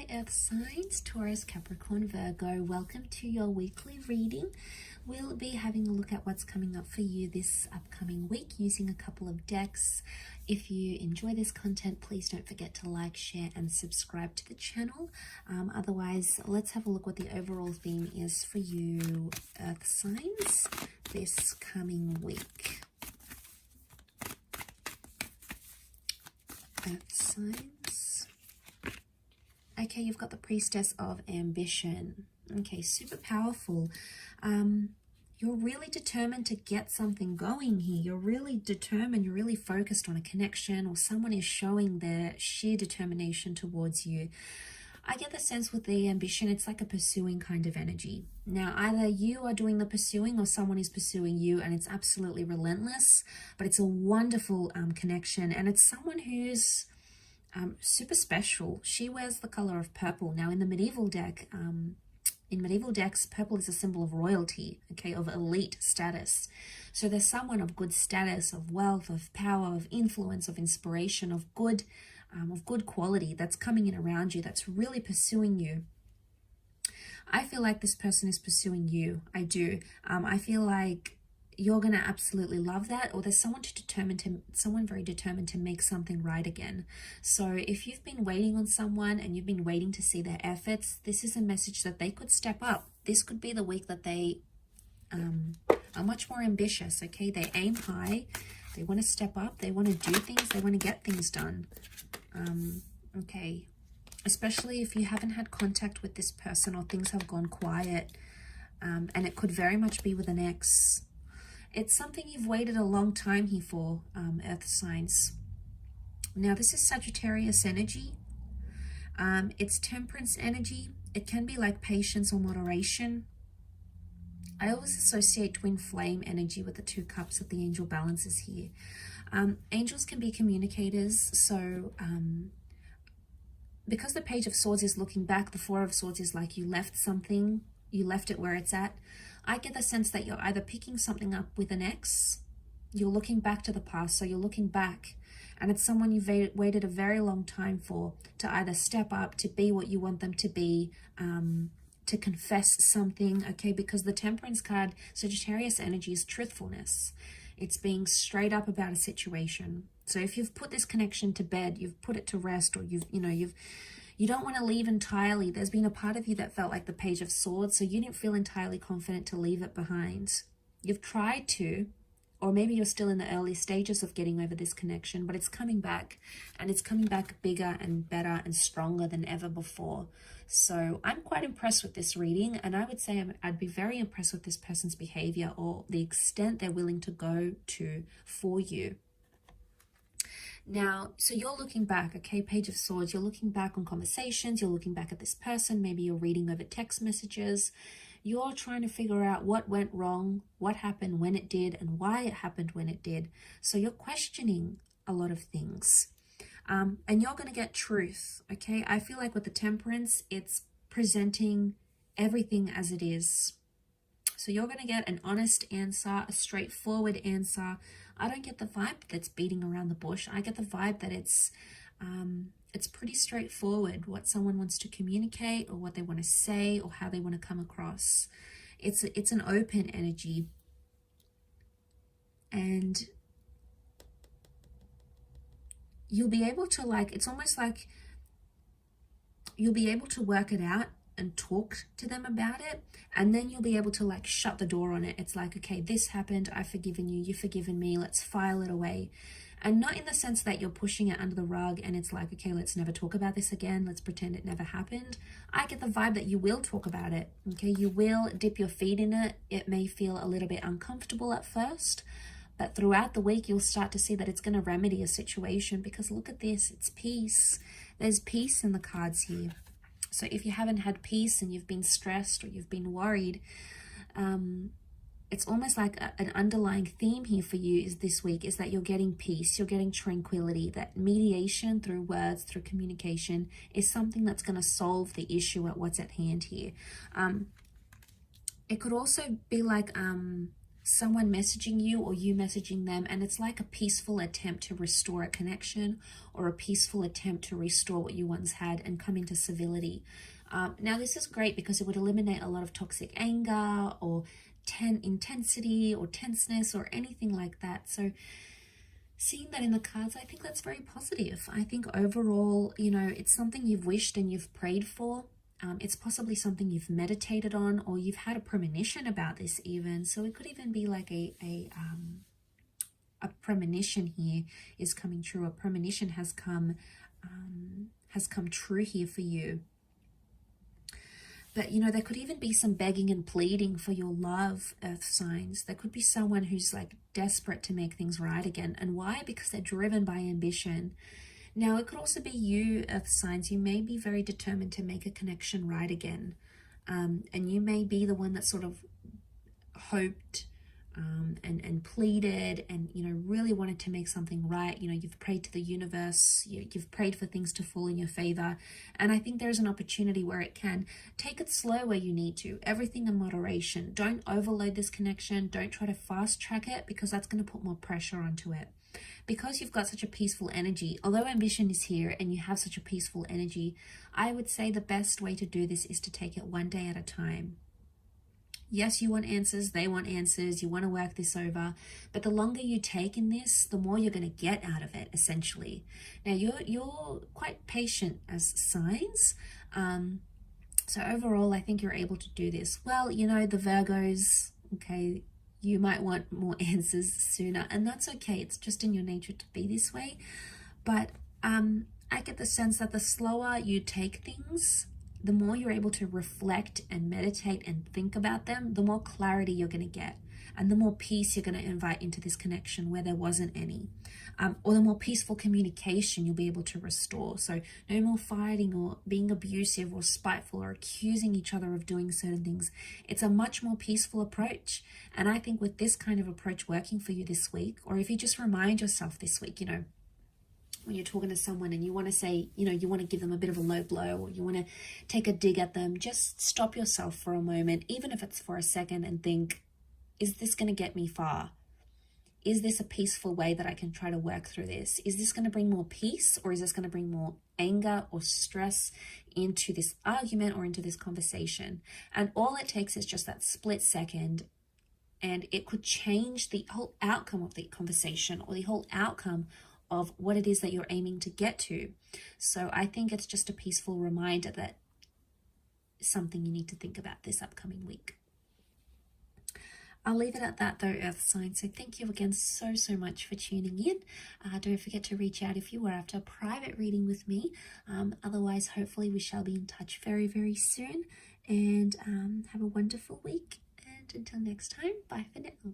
Hi Earth signs, Taurus, Capricorn, Virgo. Welcome to your weekly reading. We'll be having a look at what's coming up for you this upcoming week using a couple of decks. If you enjoy this content, please don't forget to like, share and subscribe to the channel. Otherwise, let's have a look what the overall theme is for you Earth signs this coming week. Earth signs. Okay, you've got the Priestess of Ambition. Okay, super powerful. You're really determined to get something going here. You're really determined, you're really focused on a connection, or someone is showing their sheer determination towards you. I get the sense with the ambition, it's like a pursuing kind of energy. Now, either you are doing the pursuing or someone is pursuing you, and it's absolutely relentless, but it's a wonderful connection, and it's someone who's super special. She wears the color of purple. Now, in the medieval deck, in medieval decks, purple is a symbol of royalty, okay, of elite status. So there's someone of good status, of wealth, of power, of influence, of inspiration, of good quality that's coming in around you, that's really pursuing you. I feel like this person is pursuing you. I do. I feel like you're going to absolutely love that, or there's someone very determined to make something right again. So if you've been waiting on someone and you've been waiting to see their efforts, this is a message that they could step up. This could be the week that they are much more ambitious, okay? They aim high, they want to step up, they want to do things, they want to get things done. Okay, especially if you haven't had contact with this person or things have gone quiet, and it could very much be with an ex. It's something you've waited a long time here for, Earth signs. Now, this is Sagittarius energy. It's Temperance energy. It can be like patience or moderation. I always associate twin flame energy with the two cups that the angel balances here. Angels can be communicators. So because the Page of Swords is looking back, the Four of Swords is like you left something, you left it where it's at. I get the sense that you're either picking something up with an ex, you're looking back to the past, so you're looking back, and it's someone you've waited a very long time for to either step up, to be what you want them to be, to confess something, okay? Because the Temperance card, Sagittarius energy, is truthfulness. It's being straight up about a situation. So if you've put this connection to bed, you've put it to rest, or you don't want to leave entirely. There's been a part of you that felt like the Page of Swords, so you didn't feel entirely confident to leave it behind. You've tried to, or maybe you're still in the early stages of getting over this connection, but it's coming back, and it's coming back bigger and better and stronger than ever before. So I'm quite impressed with this reading, and I would say I'd be very impressed with this person's behavior or the extent they're willing to go to for you. Now, so you're looking back, okay, Page of Swords, you're looking back on conversations, you're looking back at this person, maybe you're reading over text messages, you're trying to figure out what went wrong, what happened when it did, and why it happened when it did. So you're questioning a lot of things, and you're going to get truth, okay? I feel like with the Temperance, it's presenting everything as it is. So you're going to get an honest answer, a straightforward answer. I don't get the vibe that's beating around the bush. I get the vibe that it's pretty straightforward what someone wants to communicate, or what they want to say, or how they want to come across. It's an open energy, and you'll be able to, like, it's almost like you'll be able to work it out and talk to them about it, and then you'll be able to, like, shut the door on it. It's like, okay, this happened, I've forgiven you, you've forgiven me, let's file it away. And not in the sense that you're pushing it under the rug and it's like, okay, let's never talk about this again, let's pretend it never happened. I get the vibe that you will talk about it, okay? You will dip your feet in it. It may feel a little bit uncomfortable at first, but throughout the week you'll start to see that it's going to remedy a situation, because look at this, it's peace. There's peace in the cards here. So if you haven't had peace and you've been stressed or you've been worried, it's almost like an underlying theme here for you is this week is that you're getting peace, you're getting tranquility, that mediation through words, through communication is something that's going to solve the issue at what's at hand here. It could also be like someone messaging you or you messaging them, and it's like a peaceful attempt to restore a connection or a peaceful attempt to restore what you once had and come into civility. Now, this is great because it would eliminate a lot of toxic anger or intensity or tenseness or anything like that. So seeing that in the cards, I think that's very positive. I think overall, you know, it's something you've wished and you've prayed for. It's possibly something you've meditated on, or you've had a premonition about this even. So it could even be like a premonition here is coming true. A premonition has come true here for you. But, you know, there could even be some begging and pleading for your love, earth signs. There could be someone who's like desperate to make things right again. And why? Because they're driven by ambition. Now, it could also be you, earth signs. You may be very determined to make a connection right again. And you may be the one that sort of hoped and pleaded and, you know, really wanted to make something right. You know, you've prayed to the universe. You've prayed for things to fall in your favor. And I think there's an opportunity where it can. Take it slow where you need to. Everything in moderation. Don't overload this connection. Don't try to fast track it, because that's going to put more pressure onto it. Because you've got such a peaceful energy, although ambition is here and you have such a peaceful energy, I would say the best way to do this is to take it one day at a time. Yes, you want answers, they want answers, you want to work this over, but the longer you take in this, the more you're going to get out of it, essentially. Now, you're quite patient as signs, so overall, I think you're able to do this. Well, you know, the Virgos, okay, you might want more answers sooner, and that's okay. It's just in your nature to be this way. But I get the sense that the slower you take things, the more you're able to reflect and meditate and think about them, the more clarity you're going to get, and the more peace you're going to invite into this connection where there wasn't any, or the more peaceful communication you'll be able to restore. So no more fighting or being abusive or spiteful or accusing each other of doing certain things. It's a much more peaceful approach. And I think with this kind of approach working for you this week, or if you just remind yourself this week, you know, when you're talking to someone and you want to say, you know, you want to give them a bit of a low blow, or you want to take a dig at them, just stop yourself for a moment, even if it's for a second, and think, is this going to get me far? Is this a peaceful way that I can try to work through this? Is this going to bring more peace, or is this going to bring more anger or stress into this argument or into this conversation? And all it takes is just that split second, and it could change the whole outcome of the conversation, or the whole outcome of what it is that you're aiming to get to. So I think it's just a peaceful reminder that something you need to think about this upcoming week. I'll leave it at that though, earth signs. So thank you again so much for tuning in. Don't forget to reach out if you are after a private reading with me. Otherwise, hopefully we shall be in touch very soon. And have a wonderful week. And until next time, bye for now.